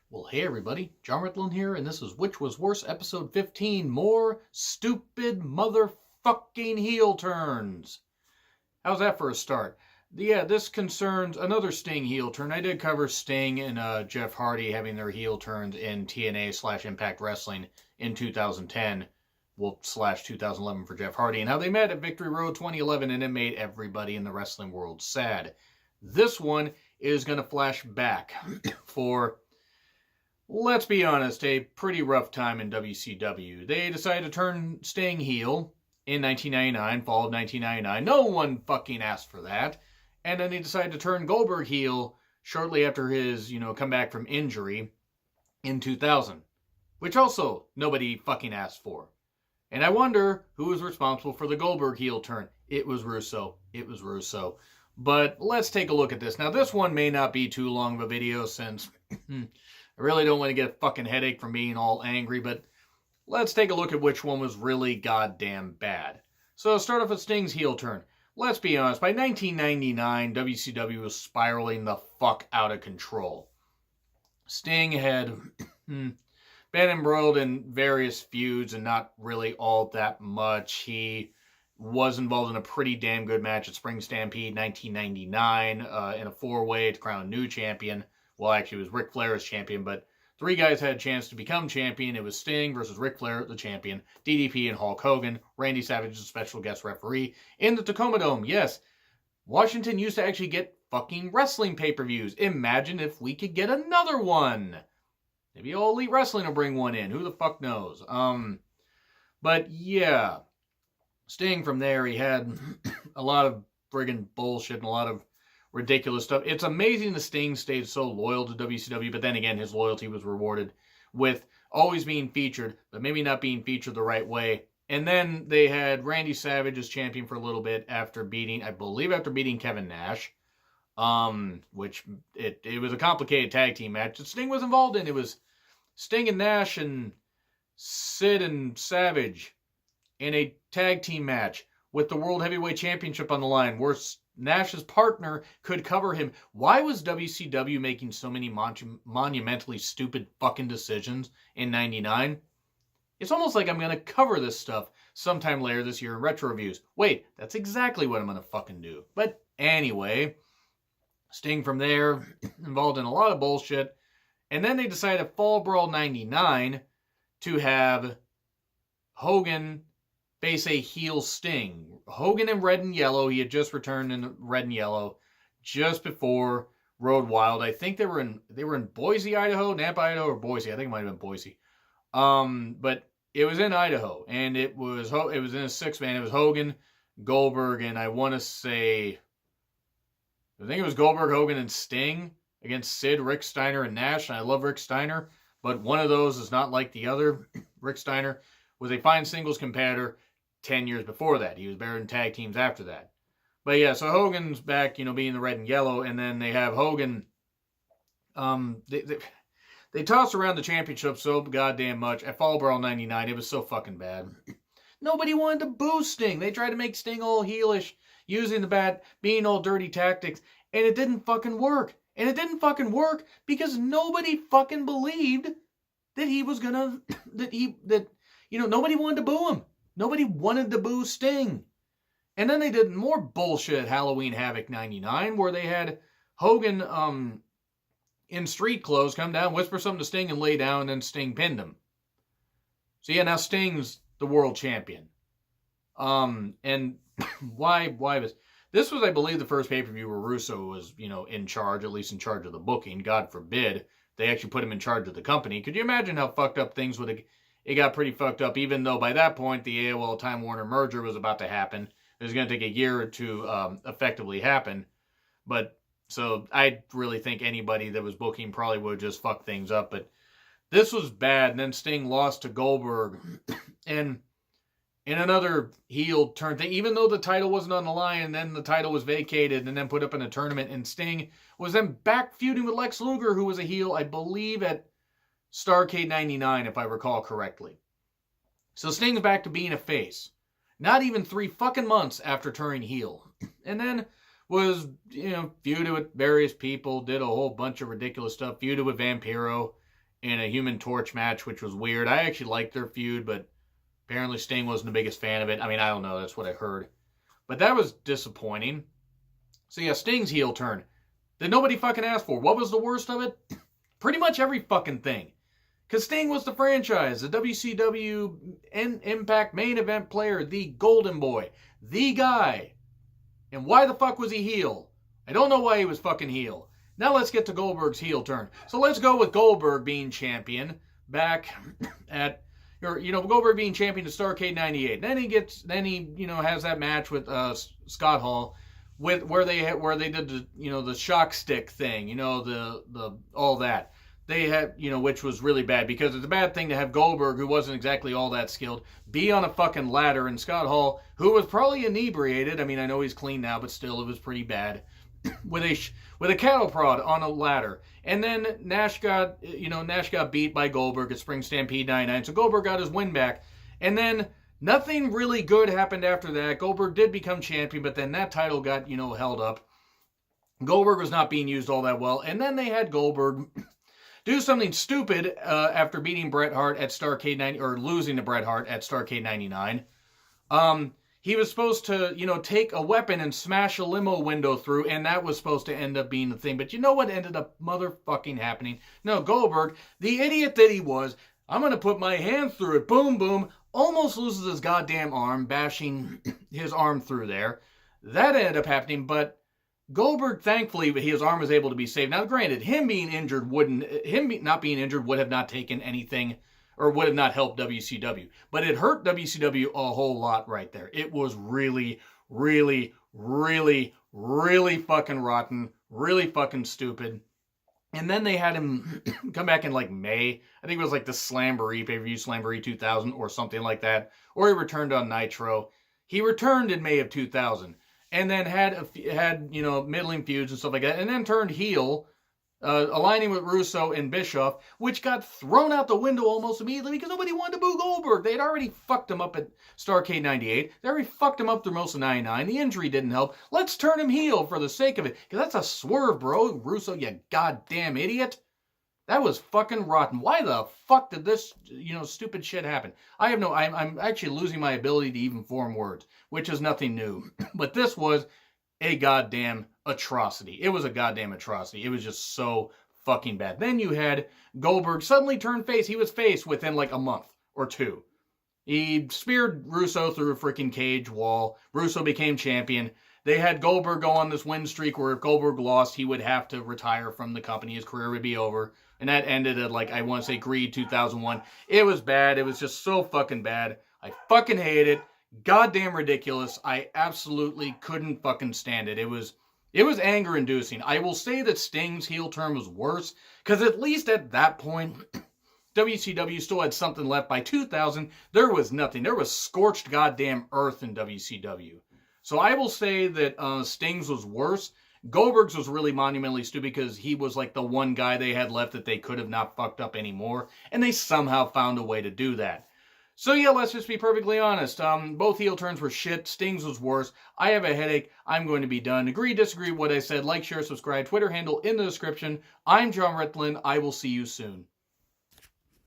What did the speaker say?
Well, hey everybody, John Ritlin here, and this is Which Was Worse, episode 15, more stupid motherfucking heel turns. How's that for a start? Yeah, this concerns another Sting heel turn. I did cover Sting and Jeff Hardy having their heel turns in TNA/Impact Wrestling in 2010, well, slash 2011 for Jeff Hardy, and how they met at Victory Road 2011, and it made everybody in the wrestling world sad. This one is going to flash back for... let's be honest, a pretty rough time in WCW. They decided to turn Sting heel in 1999, fall of 1999. No one fucking asked for that. And then they decided to turn Goldberg heel shortly after his, comeback from injury in 2000. Which also nobody fucking asked for. And I wonder who was responsible for the Goldberg heel turn. It was Russo. But let's take a look at this. Now, this one may not be too long of a video since... I really don't want to get a fucking headache from being all angry, but let's take a look at which one was really goddamn bad. So start off with Sting's heel turn. Let's be honest, by 1999, WCW was spiraling the fuck out of control. Sting had been embroiled in various feuds and not really all that much. He was involved in a pretty damn good match at Spring Stampede 1999 in a four-way to crown a new champion. Well, actually, it was Ric Flair as champion, but three guys had a chance to become champion. It was Sting versus Ric Flair, the champion, DDP and Hulk Hogan, Randy Savage as a special guest referee, in the Tacoma Dome. Yes, Washington used to actually get fucking wrestling pay-per-views. Imagine if we could get another one. Maybe All Elite Wrestling will bring one in. Who the fuck knows? But yeah, Sting from there, he had a lot of friggin' bullshit and a lot of ridiculous stuff. It's amazing the Sting stayed so loyal to WCW, but then again, his loyalty was rewarded with always being featured, but maybe not being featured the right way. And then they had Randy Savage as champion for a little bit after beating Kevin Nash, which it was a complicated tag team match that Sting was involved in. It was Sting and Nash and Sid and Savage in a tag team match with the World Heavyweight Championship on the line, where Nash's partner could cover him. Why was WCW making so many monumentally stupid fucking decisions in 99? It's almost like I'm going to cover this stuff sometime later this year in retro reviews. Wait, that's exactly what I'm going to fucking do. But anyway, Sting from there, involved in a lot of bullshit. And then they decided Fall Brawl 99 to have Hogan face a heel Sting. Hogan in red and yellow. He had just returned in red and yellow just before Road Wild. I think they were in Boise, Idaho, Nampa, Idaho, or Boise. I think it might have been Boise. But it was in Idaho, and it was in a six-man. It was Hogan, Goldberg, and I think it was Goldberg, Hogan, and Sting against Sid, Rick Steiner, and Nash. And I love Rick Steiner, but one of those is not like the other. Rick Steiner was a fine singles competitor 10 years before that. He was better in tag teams after that. But yeah, so Hogan's back, being the red and yellow, and then they have Hogan. They tossed around the championship so goddamn much. At Fall Brawl 99, it was so fucking bad. Nobody wanted to boo Sting. They tried to make Sting all heelish, using the bad, being all dirty tactics, and it didn't fucking work. And it didn't fucking work because nobody fucking believed that he was gonna, nobody wanted to boo him. Nobody wanted to boo Sting. And then they did more bullshit at Halloween Havoc 99, where they had Hogan in street clothes come down, whisper something to Sting, and lay down, and then Sting pinned him. So yeah, now Sting's the world champion. And why was... This was, I believe, the first pay-per-view where Russo was, in charge, at least in charge of the booking. God forbid they actually put him in charge of the company. Could you imagine how fucked up things would have... It got pretty fucked up, even though by that point the AOL Time Warner merger was about to happen. It was going to take a year to effectively happen. But, so I really think anybody that was booking probably would have just fucked things up. But this was bad, and then Sting lost to Goldberg. And in another heel turn thing, even though the title wasn't on the line, and then the title was vacated and then put up in a tournament, and Sting was then back feuding with Lex Luger, who was a heel, I believe, at Starrcade 99, if I recall correctly. So Sting's back to being a face. Not even 3 fucking months after turning heel. And then was, feuded with various people, did a whole bunch of ridiculous stuff, feuded with Vampiro, in a Human Torch match, which was weird. I actually liked their feud, but apparently Sting wasn't the biggest fan of it. I mean, I don't know. That's what I heard. But that was disappointing. So yeah, Sting's heel turn that nobody fucking asked for. What was the worst of it? Pretty much every fucking thing. Because Sting was the franchise, the WCW Impact main event player, the Golden Boy, the guy. And why the fuck was he heel? I don't know why he was fucking heel. Now let's get to Goldberg's heel turn. So let's go with Goldberg being champion back at, Goldberg being champion to Starrcade 98. Then he has that match with Scott Hall, where they did the shock stick thing, the all that. They had, which was really bad, because it's a bad thing to have Goldberg, who wasn't exactly all that skilled, be on a fucking ladder, and Scott Hall, who was probably inebriated, I mean, I know he's clean now, but still, it was pretty bad, with a cattle prod on a ladder. And then Nash got beat by Goldberg at Spring Stampede 99, so Goldberg got his win back. And then nothing really good happened after that. Goldberg did become champion, but then that title got, held up. Goldberg was not being used all that well, and then they had Goldberg do something stupid after beating Bret Hart at Starrcade 90, or losing to Bret Hart at Starrcade 99. He was supposed to, take a weapon and smash a limo window through, and that was supposed to end up being the thing. But you know what ended up motherfucking happening? No, Goldberg, the idiot that he was, I'm going to put my hand through it. Boom, boom. Almost loses his goddamn arm, bashing his arm through there. That ended up happening, but Goldberg, thankfully, his arm was able to be saved. Now, granted, him not being injured would have not taken anything, or would have not helped WCW. But it hurt WCW a whole lot right there. It was really, really, really, really fucking rotten, really fucking stupid. And then they had him come back in like May. I think it was like the Slamboree, pay-per-view Slamboree 2000 or something like that. Or he returned on Nitro. He returned in May of 2000. And then had middling feuds and stuff like that, and then turned heel, aligning with Russo and Bischoff, which got thrown out the window almost immediately because nobody wanted to boo Goldberg. They had already fucked him up at Starrcade 98. They already fucked him up through most of 99. The injury didn't help. Let's turn him heel for the sake of it, because that's a swerve, bro. Russo, you goddamn idiot. That was fucking rotten. Why the fuck did this, stupid shit happen? I'm actually losing my ability to even form words, which is nothing new. But this was a goddamn atrocity. It was a goddamn atrocity. It was just so fucking bad. Then you had Goldberg suddenly turn face. He was face within like a month or two. He speared Russo through a freaking cage wall. Russo became champion. They had Goldberg go on this win streak where if Goldberg lost, he would have to retire from the company. His career would be over. And that ended at, I want to say, Greed 2001. It was bad. It was just so fucking bad. I fucking hate it. Goddamn ridiculous. I absolutely couldn't fucking stand it. It was anger-inducing. I will say that Sting's heel turn was worse, because at least at that point, WCW still had something left. By 2000, there was nothing. There was scorched goddamn earth in WCW. So I will say that Sting's was worse. Goldberg's was really monumentally stupid because he was like the one guy they had left that they could have not fucked up anymore. And they somehow found a way to do that. So yeah, let's just be perfectly honest. Both heel turns were shit. Sting's was worse. I have a headache. I'm going to be done. Agree, disagree with what I said. Like, share, subscribe. Twitter handle in the description. I'm John Ritlin. I will see you soon.